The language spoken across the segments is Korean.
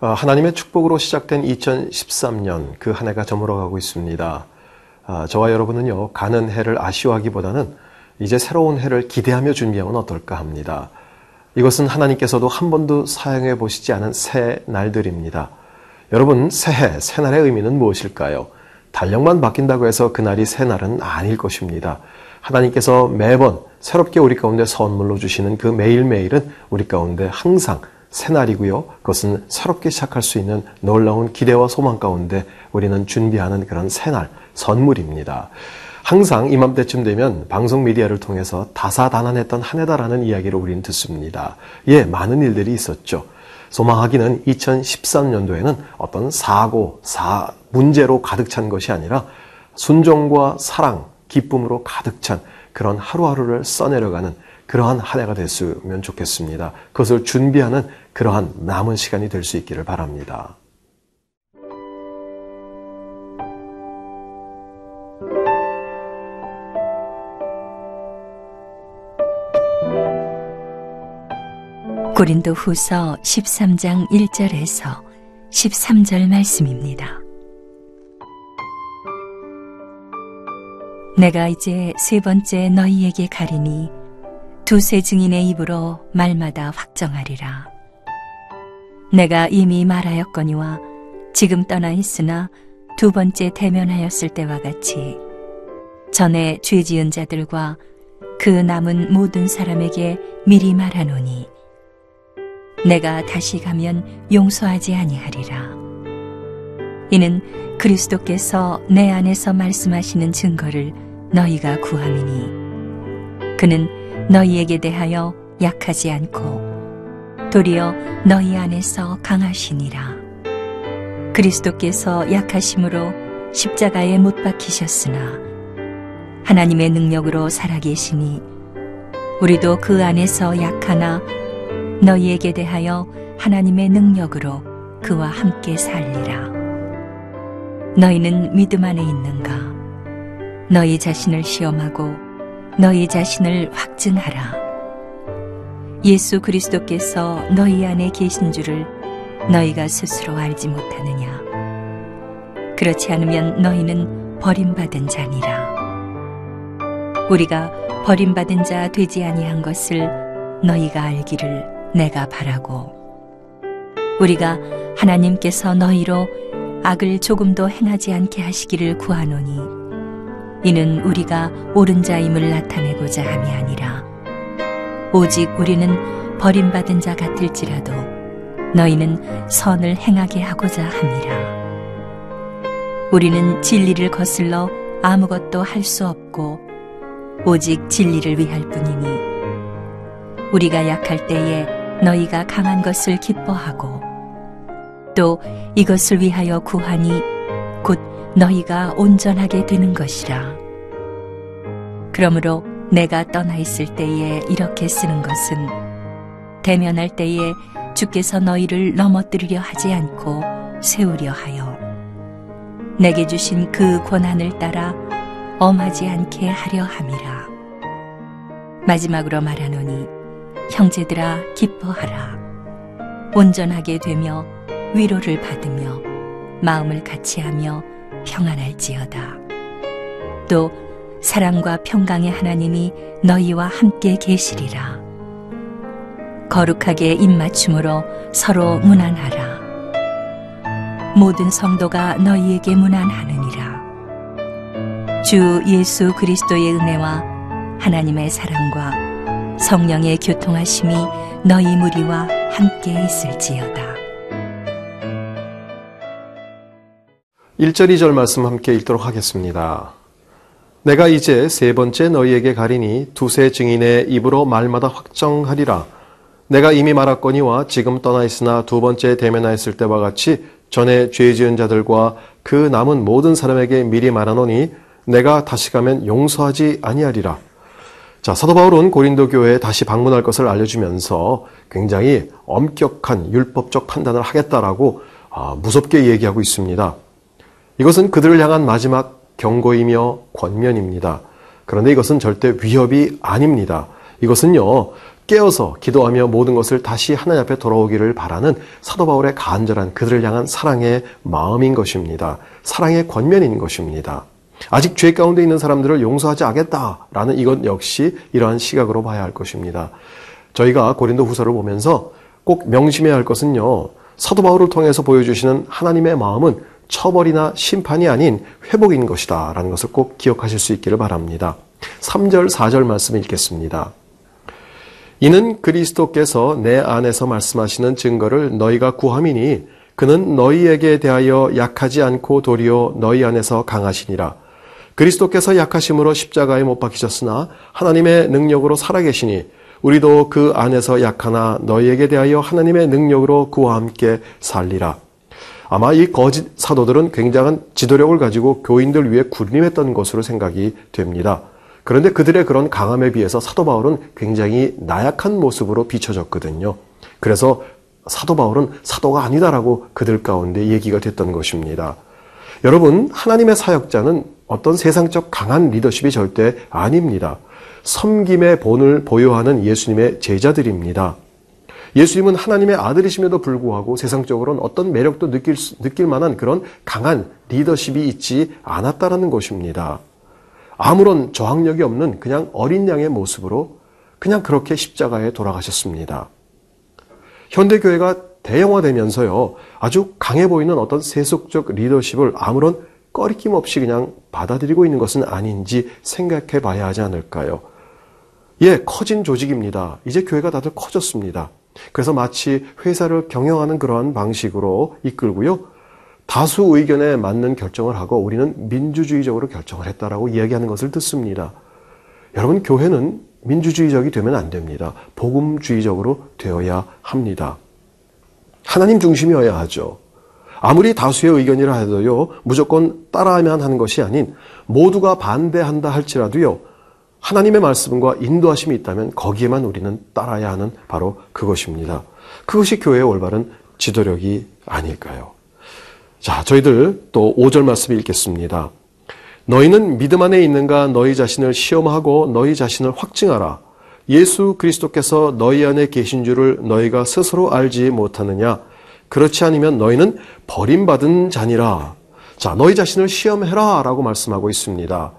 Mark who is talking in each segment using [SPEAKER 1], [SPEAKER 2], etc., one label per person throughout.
[SPEAKER 1] 하나님의 축복으로 시작된 2013년 그 한 해가 저물어가고 있습니다. 저와 여러분은요, 가는 해를 아쉬워하기보다는 이제 새로운 해를 기대하며 준비하면 어떨까 합니다. 이것은 하나님께서도 한 번도 사용해 보시지 않은 새 날들입니다. 여러분, 새해, 새날의 의미는 무엇일까요? 달력만 바뀐다고 해서 그날이 새날은 아닐 것입니다. 하나님께서 매번 새롭게 우리 가운데 선물로 주시는 그 매일매일은 우리 가운데 항상 새날이고요. 그것은 새롭게 시작할 수 있는 놀라운 기대와 소망 가운데 우리는 준비하는 그런 새날, 선물입니다. 항상 이맘때쯤 되면 방송 미디어를 통해서 다사다난했던 한 해다라는 이야기를 우리는 듣습니다. 예, 많은 일들이 있었죠. 소망하기는 2013년도에는 어떤 문제로 가득 찬 것이 아니라 순종과 사랑, 기쁨으로 가득 찬 그런 하루하루를 써내려가는 그러한 한 해가 됐으면 좋겠습니다. 그것을 준비하는 그러한 남은 시간이 될 수 있기를 바랍니다.
[SPEAKER 2] 고린도후서 13장 1절에서 13절 말씀입니다. 내가 이제 세 번째 너희에게 가리니 두세 증인의 입으로 말마다 확정하리라. 내가 이미 말하였거니와 지금 떠나 있으나 두 번째 대면하였을 때와 같이 전에 죄 지은 자들과 그 남은 모든 사람에게 미리 말하노니 내가 다시 가면 용서하지 아니하리라. 이는 그리스도께서 내 안에서 말씀하시는 증거를 너희가 구함이니 그는 너희에게 대하여 약하지 않고 도리어 너희 안에서 강하시니라. 그리스도께서 약하심으로 십자가에 못 박히셨으나 하나님의 능력으로 살아계시니 우리도 그 안에서 약하나 너희에게 대하여 하나님의 능력으로 그와 함께 살리라. 너희는 믿음 안에 있는가? 너희 자신을 시험하고 너희 자신을 확증하라. 예수 그리스도께서 너희 안에 계신 줄을 너희가 스스로 알지 못하느냐? 그렇지 않으면 너희는 버림받은 자니라. 우리가 버림받은 자 되지 아니한 것을 너희가 알기를 내가 바라고 우리가 하나님께서 너희로 악을 조금도 행하지 않게 하시기를 구하노니 이는 우리가 옳은 자임을 나타내고자 함이 아니라 오직 우리는 버림받은 자 같을지라도 너희는 선을 행하게 하고자 함이라. 우리는 진리를 거슬러 아무것도 할 수 없고 오직 진리를 위할 뿐이니 우리가 약할 때에 너희가 강한 것을 기뻐하고 또 이것을 위하여 구하니 곧 너희가 온전하게 되는 것이라. 그러므로 내가 떠나 있을 때에 이렇게 쓰는 것은 대면할 때에 주께서 너희를 넘어뜨리려 하지 않고 세우려 하여 내게 주신 그 권한을 따라 엄하지 않게 하려 함이라. 마지막으로 말하노니 형제들아 기뻐하라. 온전하게 되며 위로를 받으며 마음을 같이하며 평안할지어다. 또 사랑과 평강의 하나님이 너희와 함께 계시리라. 거룩하게 입맞춤으로 서로 문안하라. 모든 성도가 너희에게 문안하느니라. 주 예수 그리스도의 은혜와 하나님의 사랑과 성령의 교통하심이 너희 무리와 함께 있을지어다.
[SPEAKER 1] 1절 2절 말씀 함께 읽도록 하겠습니다. 내가 이제 세 번째 너희에게 가리니 두세 증인의 입으로 말마다 확정하리라. 내가 이미 말하거니와 지금 떠나 있으나 두 번째 대면하였을 때와 같이 전에 죄 지은 자들과 그 남은 모든 사람에게 미리 말하노니 내가 다시 가면 용서하지 아니하리라. 자, 사도 바울은 고린도 교회에 다시 방문할 것을 알려주면서 굉장히 엄격한 율법적 판단을 하겠다라고 무섭게 얘기하고 있습니다. 이것은 그들을 향한 마지막 경고이며 권면입니다. 그런데 이것은 절대 위협이 아닙니다. 이것은요, 깨어서 기도하며 모든 것을 다시 하나님 앞에 돌아오기를 바라는 사도 바울의 간절한 그들을 향한 사랑의 마음인 것입니다. 사랑의 권면인 것입니다. 아직 죄 가운데 있는 사람들을 용서하지 않겠다라는 이것 역시 이러한 시각으로 봐야 할 것입니다. 저희가 고린도 후서를 보면서 꼭 명심해야 할 것은요, 사도 바울을 통해서 보여주시는 하나님의 마음은 처벌이나 심판이 아닌 회복인 것이다 라는 것을 꼭 기억하실 수 있기를 바랍니다. 3절 4절 말씀 읽겠습니다. 이는 그리스도께서 내 안에서 말씀하시는 증거를 너희가 구함이니 그는 너희에게 대하여 약하지 않고 도리어 너희 안에서 강하시니라. 그리스도께서 약하심으로 십자가에 못 박히셨으나 하나님의 능력으로 살아계시니 우리도 그 안에서 약하나 너희에게 대하여 하나님의 능력으로 그와 함께 살리라. 아마 이 거짓 사도들은 굉장한 지도력을 가지고 교인들 위해 군림했던 것으로 생각이 됩니다. 그런데 그들의 그런 강함에 비해서 사도 바울은 굉장히 나약한 모습으로 비춰졌거든요. 그래서 사도 바울은 사도가 아니다라고 그들 가운데 얘기가 됐던 것입니다. 여러분, 하나님의 사역자는 어떤 세상적 강한 리더십이 절대 아닙니다. 섬김의 본을 보유하는 예수님의 제자들입니다. 예수님은 하나님의 아들이심에도 불구하고 세상적으로는 어떤 매력도 느낄 만한 그런 강한 리더십이 있지 않았다라는 것입니다. 아무런 저항력이 없는 그냥 어린 양의 모습으로 그냥 그렇게 십자가에 돌아가셨습니다. 현대교회가 대형화되면서요, 아주 강해 보이는 어떤 세속적 리더십을 아무런 꺼리낌 없이 그냥 받아들이고 있는 것은 아닌지 생각해 봐야 하지 않을까요? 예, 커진 조직입니다. 이제 교회가 다들 커졌습니다. 그래서 마치 회사를 경영하는 그러한 방식으로 이끌고요, 다수 의견에 맞는 결정을 하고 우리는 민주주의적으로 결정을 했다라고 이야기하는 것을 듣습니다. 여러분, 교회는 민주주의적이 되면 안 됩니다. 복음주의적으로 되어야 합니다. 하나님 중심이어야 하죠. 아무리 다수의 의견이라 해도요, 무조건 따라야만 하는 것이 아닌 모두가 반대한다 할지라도요, 하나님의 말씀과 인도하심이 있다면 거기에만 우리는 따라야 하는 바로 그것입니다. 그것이 교회의 올바른 지도력이 아닐까요? 자, 저희들 또 5절 말씀 읽겠습니다. 너희는 믿음 안에 있는가 너희 자신을 시험하고 너희 자신을 확증하라. 예수 그리스도께서 너희 안에 계신 줄을 너희가 스스로 알지 못하느냐? 그렇지 않으면 너희는 버림받은 자니라. 자, 너희 자신을 시험해라 라고 말씀하고 있습니다.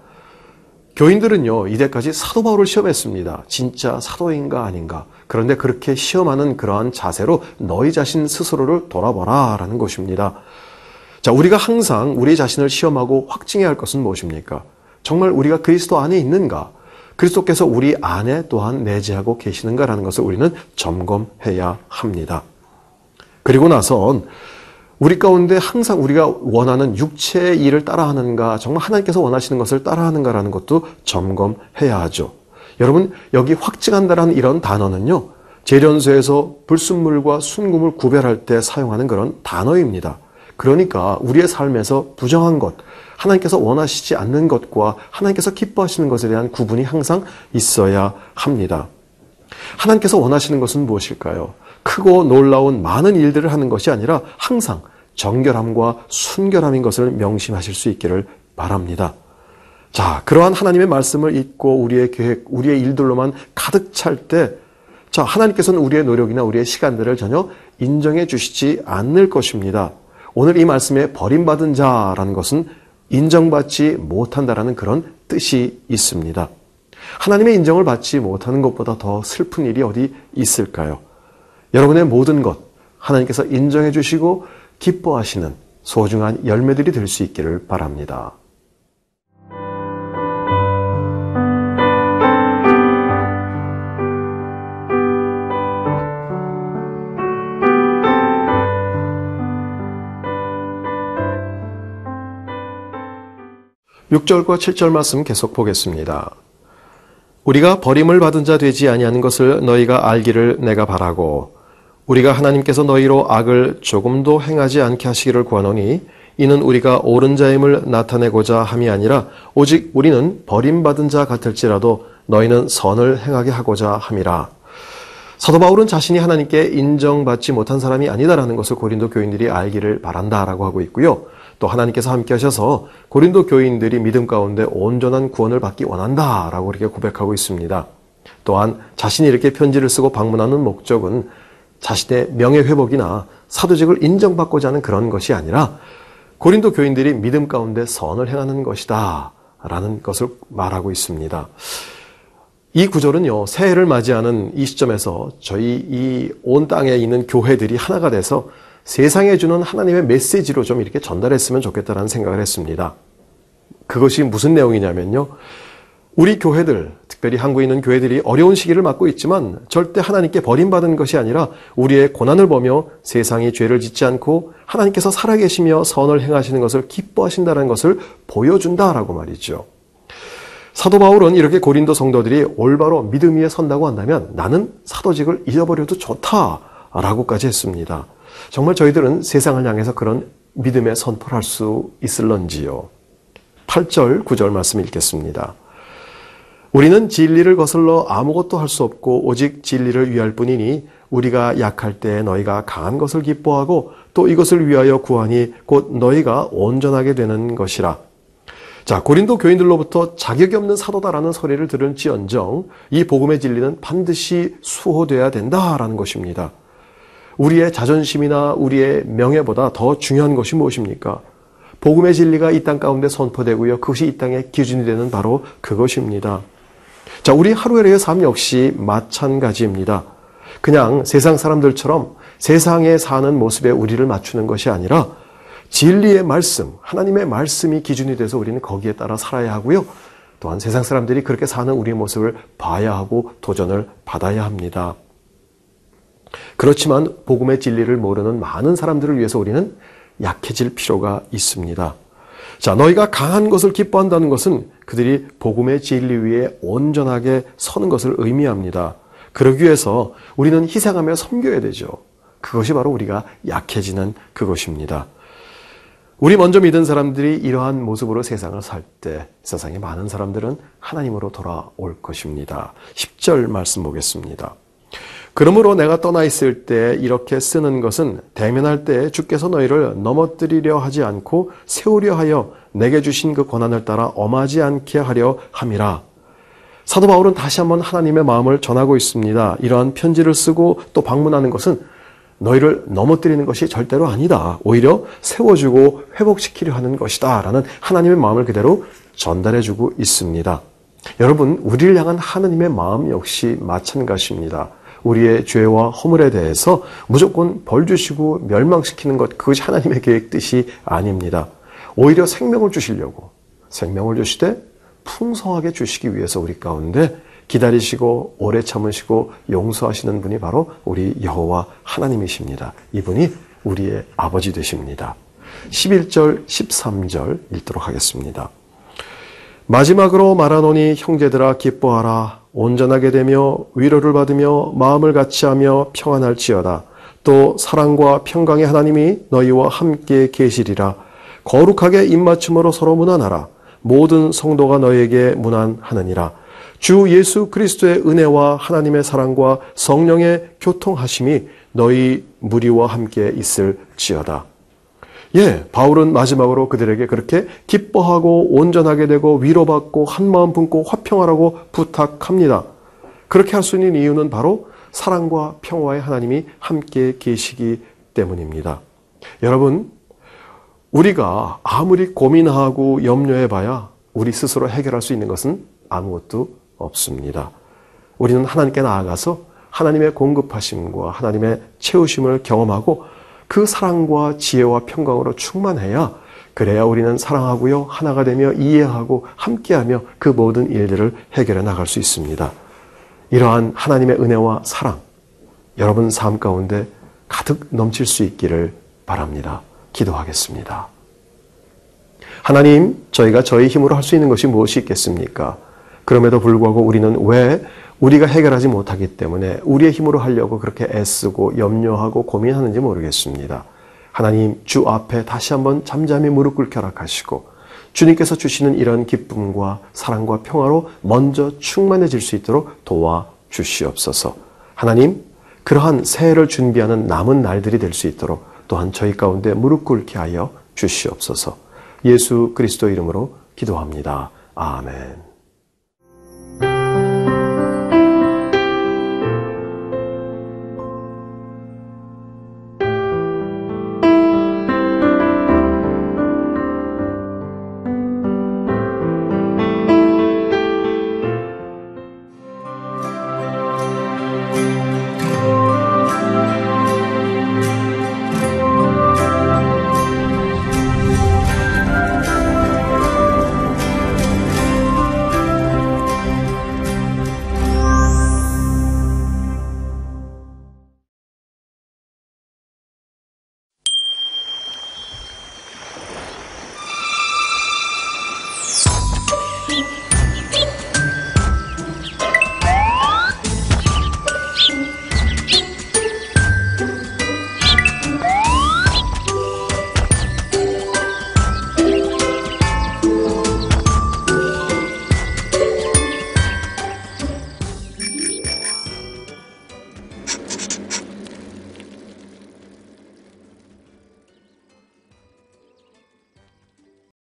[SPEAKER 1] 교인들은요, 이때까지 사도 바울을 시험했습니다. 진짜 사도인가 아닌가. 그런데 그렇게 시험하는 그러한 자세로 너희 자신 스스로를 돌아보라 라는 것입니다. 자, 우리가 항상 우리 자신을 시험하고 확증해야 할 것은 무엇입니까? 정말 우리가 그리스도 안에 있는가? 그리스도께서 우리 안에 또한 내재하고 계시는가라는 것을 우리는 점검해야 합니다. 그리고 나선 우리 가운데 항상 우리가 원하는 육체의 일을 따라하는가, 정말 하나님께서 원하시는 것을 따라하는가라는 것도 점검해야 하죠. 여러분, 여기 확증한다라는 이런 단어는요, 제련소에서 불순물과 순금을 구별할 때 사용하는 그런 단어입니다. 그러니까 우리의 삶에서 부정한 것, 하나님께서 원하시지 않는 것과 하나님께서 기뻐하시는 것에 대한 구분이 항상 있어야 합니다. 하나님께서 원하시는 것은 무엇일까요? 크고 놀라운 많은 일들을 하는 것이 아니라 항상 정결함과 순결함인 것을 명심하실 수 있기를 바랍니다. 자, 그러한 하나님의 말씀을 읽고 우리의 계획, 우리의 일들로만 가득 찰 때, 자, 하나님께서는 우리의 노력이나 우리의 시간들을 전혀 인정해 주시지 않을 것입니다. 오늘 이 말씀에 버림받은 자라는 것은 인정받지 못한다라는 그런 뜻이 있습니다. 하나님의 인정을 받지 못하는 것보다 더 슬픈 일이 어디 있을까요? 여러분의 모든 것 하나님께서 인정해 주시고 기뻐하시는 소중한 열매들이 될 수 있기를 바랍니다. (6절과) (7절) 말씀 계속 보겠습니다. 우리가 버림을 받은 자 되지 아니하는 것을 너희가 알기를 내가 바라고 우리가 하나님께서 너희로 악을 조금도 행하지 않게 하시기를 구하노니 이는 우리가 옳은 자임을 나타내고자 함이 아니라 오직 우리는 버림받은 자 같을지라도 너희는 선을 행하게 하고자 함이라. 사도 바울은 자신이 하나님께 인정받지 못한 사람이 아니다라는 것을 고린도 교인들이 알기를 바란다라고 하고 있고요. 또 하나님께서 함께 하셔서 고린도 교인들이 믿음 가운데 온전한 구원을 받기 원한다라고 이렇게 고백하고 있습니다. 또한 자신이 이렇게 편지를 쓰고 방문하는 목적은 자신의 명예회복이나 사도직을 인정받고자 하는 그런 것이 아니라 고린도 교인들이 믿음 가운데 선을 행하는 것이다 라는 것을 말하고 있습니다. 이 구절은요, 새해를 맞이하는 이 시점에서 저희 이 온 땅에 있는 교회들이 하나가 돼서 세상에 주는 하나님의 메시지로 좀 이렇게 전달했으면 좋겠다라는 생각을 했습니다. 그것이 무슨 내용이냐면요, 우리 교회들, 특별히 한국에 있는 교회들이 어려운 시기를 맞고 있지만 절대 하나님께 버림받은 것이 아니라 우리의 고난을 보며 세상이 죄를 짓지 않고 하나님께서 살아계시며 선을 행하시는 것을 기뻐하신다는 것을 보여준다라고 말이죠. 사도 바울은 이렇게 고린도 성도들이 올바로 믿음 위에 선다고 한다면 나는 사도직을 잊어버려도 좋다라고까지 했습니다. 정말 저희들은 세상을 향해서 그런 믿음의 선포를 할 수 있을런지요. 8절, 9절 말씀 읽겠습니다. 우리는 진리를 거슬러 아무것도 할 수 없고 오직 진리를 위할 뿐이니 우리가 약할 때 너희가 강한 것을 기뻐하고 또 이것을 위하여 구하니 곧 너희가 온전하게 되는 것이라. 자, 고린도 교인들로부터 자격이 없는 사도다라는 소리를 들을지언정 이 복음의 진리는 반드시 수호돼야 된다라는 것입니다. 우리의 자존심이나 우리의 명예보다 더 중요한 것이 무엇입니까? 복음의 진리가 이 땅 가운데 선포되고요. 그것이 이 땅의 기준이 되는 바로 그것입니다. 자, 우리 하루엘의 삶 역시 마찬가지입니다. 그냥 세상 사람들처럼 세상에 사는 모습에 우리를 맞추는 것이 아니라 진리의 말씀, 하나님의 말씀이 기준이 돼서 우리는 거기에 따라 살아야 하고요. 또한 세상 사람들이 그렇게 사는 우리의 모습을 봐야 하고 도전을 받아야 합니다. 그렇지만 복음의 진리를 모르는 많은 사람들을 위해서 우리는 약해질 필요가 있습니다. 자, 너희가 강한 것을 기뻐한다는 것은 그들이 복음의 진리 위에 온전하게 서는 것을 의미합니다. 그러기 위해서 우리는 희생하며 섬겨야 되죠. 그것이 바로 우리가 약해지는 그것입니다. 우리 먼저 믿은 사람들이 이러한 모습으로 세상을 살 때 세상의 많은 사람들은 하나님으로 돌아올 것입니다. 10절 말씀 보겠습니다. 그러므로 내가 떠나 있을 때 이렇게 쓰는 것은 대면할 때 주께서 너희를 넘어뜨리려 하지 않고 세우려 하여 내게 주신 그 고난을 따라 엄하지 않게 하려 함이라. 사도 바울은 다시 한번 하나님의 마음을 전하고 있습니다. 이러한 편지를 쓰고 또 방문하는 것은 너희를 넘어뜨리는 것이 절대로 아니다. 오히려 세워주고 회복시키려 하는 것이다. 라는 하나님의 마음을 그대로 전달해주고 있습니다. 여러분, 우리를 향한 하나님의 마음 역시 마찬가지입니다. 우리의 죄와 허물에 대해서 무조건 벌 주시고 멸망시키는 것, 그것이 하나님의 계획 뜻이 아닙니다. 오히려 생명을 주시려고, 생명을 주시되 풍성하게 주시기 위해서 우리 가운데 기다리시고 오래 참으시고 용서하시는 분이 바로 우리 여호와 하나님이십니다. 이분이 우리의 아버지 되십니다. 11절, 13절 읽도록 하겠습니다. 마지막으로 말하노니 형제들아 기뻐하라. 온전하게 되며 위로를 받으며 마음을 같이하며 평안할지어다. 또 사랑과 평강의 하나님이 너희와 함께 계시리라. 거룩하게 입맞춤으로 서로 문안하라. 모든 성도가 너희에게 문안하느니라. 주 예수 그리스도의 은혜와 하나님의 사랑과 성령의 교통하심이 너희 무리와 함께 있을지어다. 예, 바울은 마지막으로 그들에게 그렇게 기뻐하고 온전하게 되고 위로받고 한마음 품고 화평하라고 부탁합니다. 그렇게 할 수 있는 이유는 바로 사랑과 평화의 하나님이 함께 계시기 때문입니다. 여러분, 우리가 아무리 고민하고 염려해봐야 우리 스스로 해결할 수 있는 것은 아무것도 없습니다. 우리는 하나님께 나아가서 하나님의 공급하심과 하나님의 채우심을 경험하고 그 사랑과 지혜와 평강으로 충만해야, 그래야 우리는 사랑하고요, 하나가 되며 이해하고 함께하며 그 모든 일들을 해결해 나갈 수 있습니다. 이러한 하나님의 은혜와 사랑, 여러분 삶 가운데 가득 넘칠 수 있기를 바랍니다. 기도하겠습니다. 하나님, 저희가 저희 힘으로 할 수 있는 것이 무엇이 있겠습니까? 그럼에도 불구하고 우리는 왜 우리가 해결하지 못하기 때문에 우리의 힘으로 하려고 그렇게 애쓰고 염려하고 고민하는지 모르겠습니다. 하나님, 주 앞에 다시 한번 잠잠히 무릎 꿇게 허락하시고 주님께서 주시는 이런 기쁨과 사랑과 평화로 먼저 충만해질 수 있도록 도와주시옵소서. 하나님, 그러한 새해를 준비하는 남은 날들이 될 수 있도록 또한 저희 가운데 무릎 꿇게 하여 주시옵소서. 예수 그리스도 이름으로 기도합니다. 아멘.